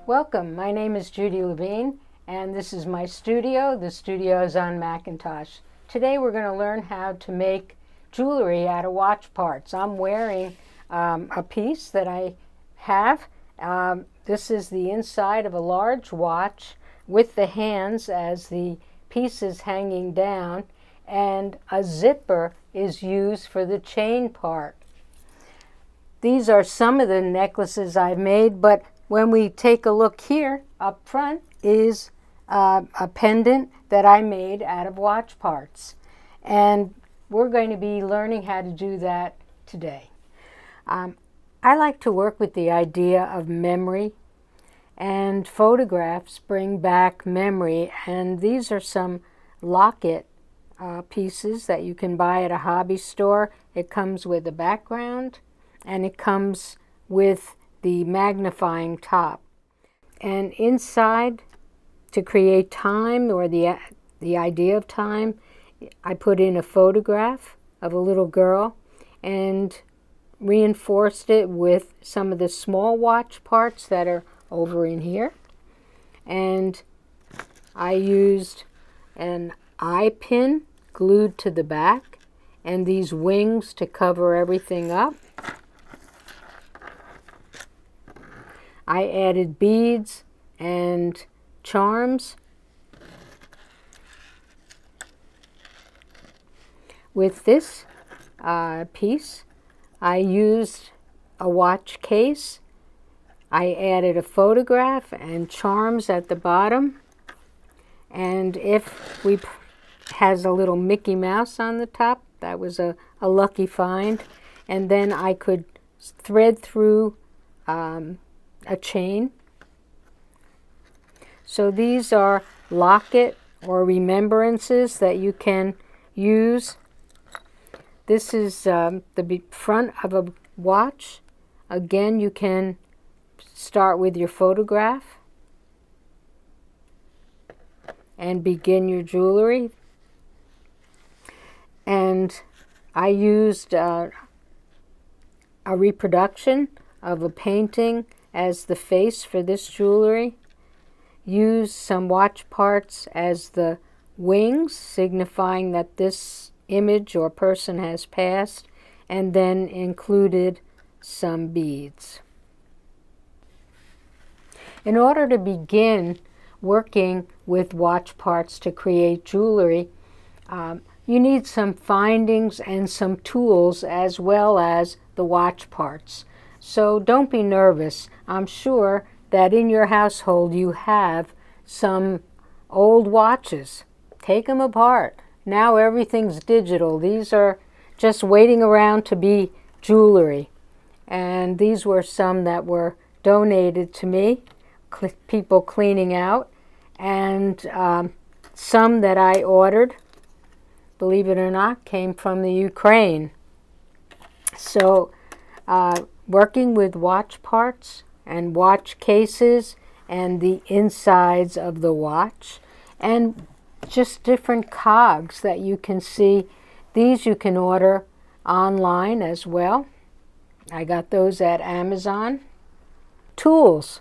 Welcome, my name is Judy Levine and this is my studio. The studio is on Macintosh. Today we're going to learn how to make jewelry out of watch parts. I'm wearing a piece that I have. This is the inside of a large watch with the hands as the pieces hanging down, and a zipper is used for the chain part. These are some of the necklaces I've made, but when we take a look here, up front is a pendant that I made out of watch parts. And we're going to be learning how to do that today. I like to work with the idea of memory, and photographs bring back memory. And these are some locket pieces that you can buy at a hobby store. It comes with a background, and it comes with the magnifying top. And inside, to create time, or the idea of time, I put in a photograph of a little girl and reinforced it with some of the small watch parts that are over in here. And I used an eye pin glued to the back and these wings to cover everything up. I added beads and charms. With this piece, I used a watch case. I added a photograph and charms at the bottom. And if we has a little Mickey Mouse on the top, that was a lucky find. And then I could thread through a chain. So these are locket or remembrances that you can use. This is the front of a watch. Again, you can start with your photograph and begin your jewelry. And I used a reproduction of a painting as the face for this jewelry. Used some watch parts as the wings, signifying that this image or person has passed, and then included some beads. In order to begin working with watch parts to create jewelry, you need some findings and some tools as well as the watch parts. So don't be nervous. I'm sure that in your household you have some old watches. Take them apart. Now everything's digital. These are just waiting around to be jewelry. And these were some that were donated to me, people cleaning out, and some that I ordered, believe it or not, came from the Ukraine. So working with watch parts and watch cases and the insides of the watch, and just different cogs that you can see. These you can order online as well. I got those at Amazon. Tools.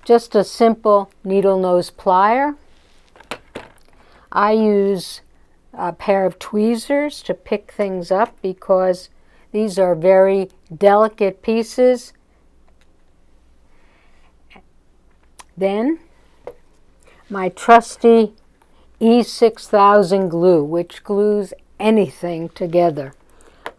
Just a simple needle nose plier. I use a pair of tweezers to pick things up because these are very delicate pieces. Then my trusty E6000 glue, which glues anything together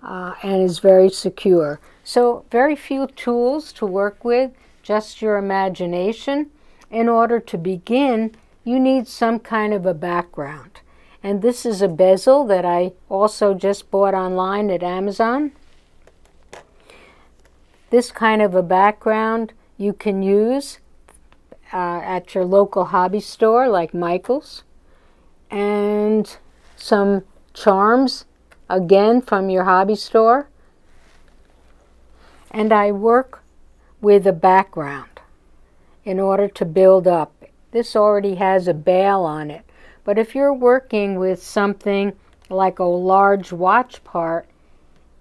and is very secure. So very few tools to work with, just your imagination. In order to begin, you need some kind of a background. And this is a bezel that I also just bought online at Amazon. This kind of a background you can use at your local hobby store like Michael's. And some charms, again from your hobby store. And I work with a background in order to build up. This already has a bail on it. But if you're working with something like a large watch part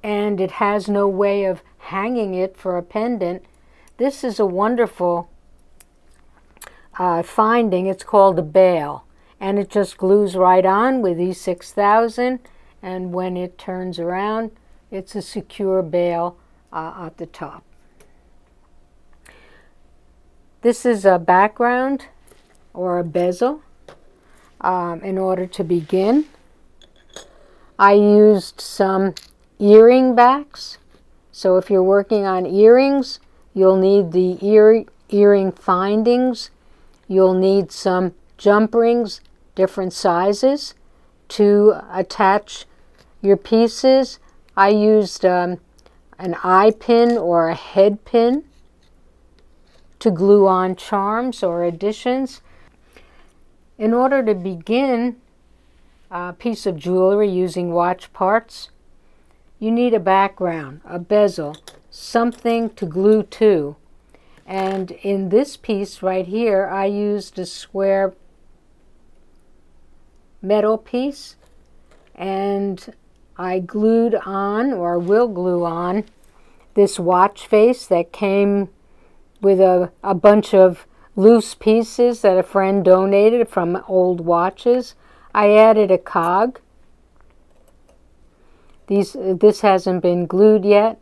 and it has no way of hanging it for a pendant, this is a wonderful finding. It's called a bail, and it just glues right on with E6000, and when it turns around, it's a secure bail at the top. This is a background or a bezel. In order to begin, I used some earring backs. So if you're working on earrings, you'll need the earring findings. You'll need some jump rings, different sizes, to attach your pieces. I used an eye pin or a head pin to glue on charms or additions. In order to begin a piece of jewelry using watch parts, you need a background, a bezel, something to glue to. And in this piece right here, I used a square metal piece, and I glued on, or will glue on, this watch face that came with a bunch of loose pieces that a friend donated from old watches. I added a cog. This hasn't been glued yet.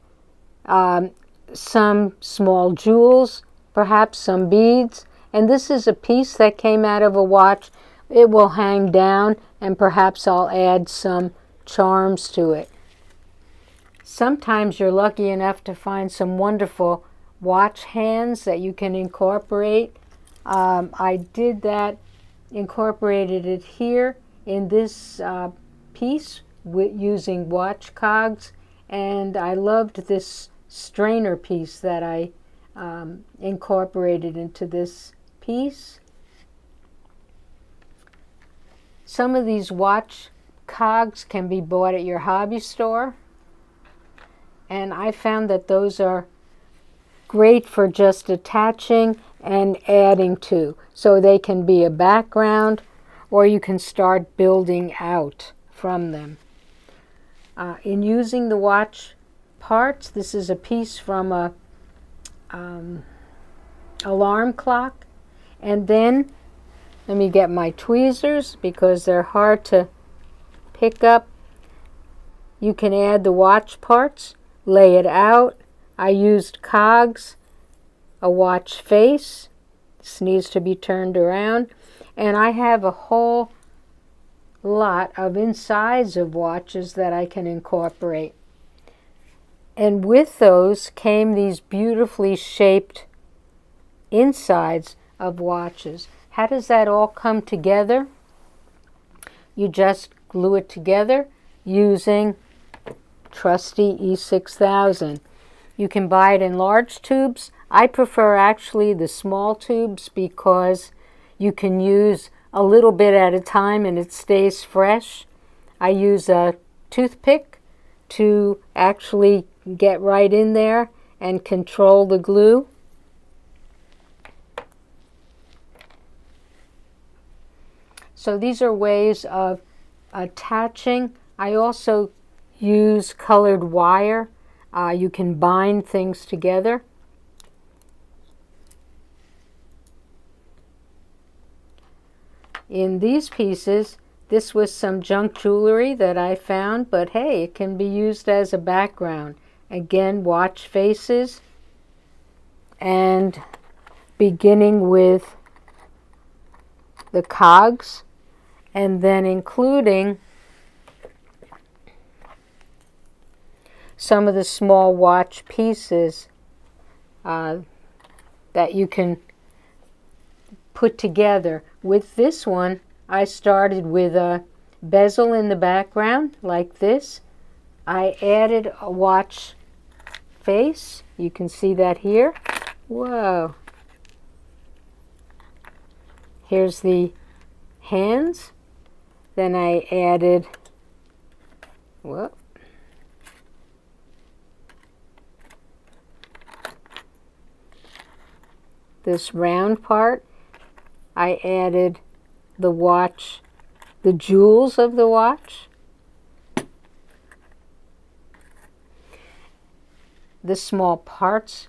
Some small jewels, perhaps some beads, and this is a piece that came out of a watch. It will hang down, and perhaps I'll add some charms to it. Sometimes you're lucky enough to find some wonderful watch hands that you can incorporate. I did that, incorporated it here in this piece using watch cogs, and I loved this strainer piece that I incorporated into this piece. Some of these watch cogs can be bought at your hobby store, and I found that those are great for just attaching and adding to. So they can be a background, or you can start building out from them. In using the watch parts, this is a piece from a alarm clock. And then, let me get my tweezers because they're hard to pick up. You can add the watch parts, lay it out. I used cogs, a watch face. This needs to be turned around. And I have a whole lot of insides of watches that I can incorporate. And with those came these beautifully shaped insides of watches. How does that all come together? You just glue it together using trusty E6000. You can buy it in large tubes. I prefer actually the small tubes because you can use a little bit at a time and it stays fresh. I use a toothpick to actually get right in there and control the glue. So these are ways of attaching. I also use colored wire. You can bind things together. In these pieces, this was some junk jewelry that I found, but hey, it can be used as a background. Again, watch faces, and beginning with the cogs, and then including some of the small watch pieces that you can put together. With this one, I started with a bezel in the background like this. I added a watch face. You can see that here. Whoa. Here's the hands. Then I added, whoop, this round part. I added the watch, the jewels of the watch, the small parts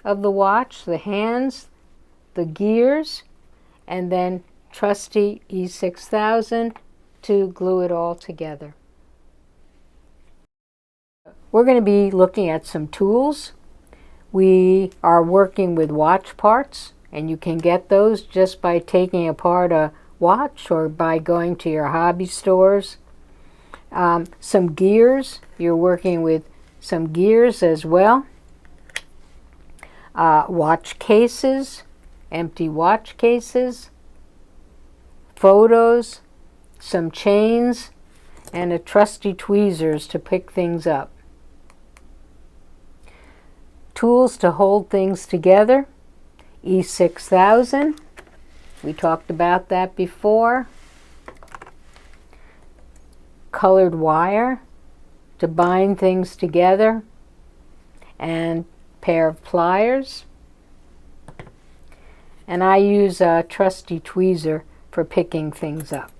of the watch, the hands, the gears, and then trusty E6000 to glue it all together. We're going to be looking at some tools. We are working with watch parts, and you can get those just by taking apart a watch or by going to your hobby stores. Some gears, you're working with some gears as well. Watch cases, empty watch cases, photos, some chains, and a trusty tweezers to pick things up. Tools to hold things together, E6000, we talked about that before. Colored wire to bind things together, and pair of pliers. And I use a trusty tweezer for picking things up.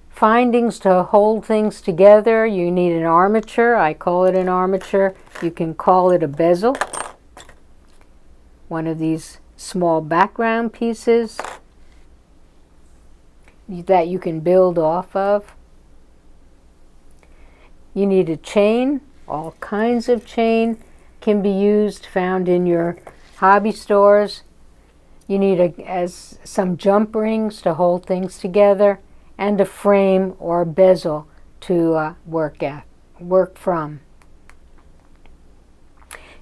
Findings to hold things together, you need an armature. I call it an armature. You can call it a bezel. One of these small background pieces that you can build off of. You need a chain. All kinds of chain can be used, found in your hobby stores. You need some jump rings to hold things together, and a frame or bezel to work from.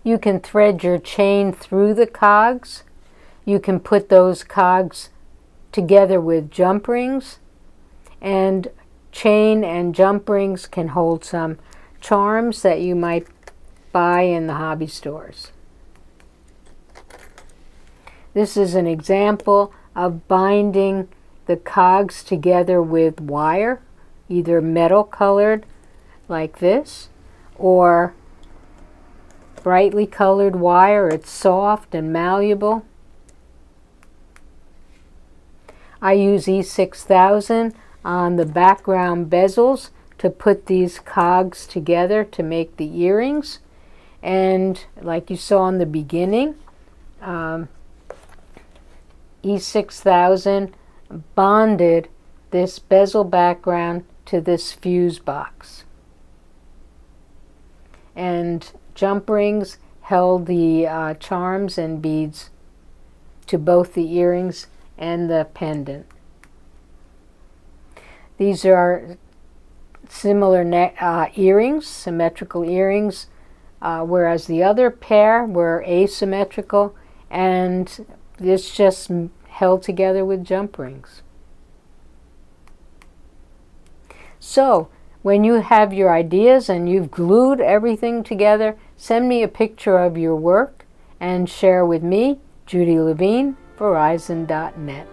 You can thread your chain through the cogs. You can put those cogs together with jump rings, and chain and jump rings can hold some charms that you might buy in the hobby stores. This is an example of binding the cogs together with wire, either metal colored like this, or brightly colored wire. It's soft and malleable. I use E6000 on the background bezels to put these cogs together to make the earrings. And like you saw in the beginning, E6000 bonded this bezel background to this fuse box. And jump rings held the charms and beads to both the earrings and the pendant. These are similar earrings, symmetrical earrings, whereas the other pair were asymmetrical, and this just held together with jump rings. So, when you have your ideas and you've glued everything together, send me a picture of your work and share with me, Judy Levine, Verizon.net.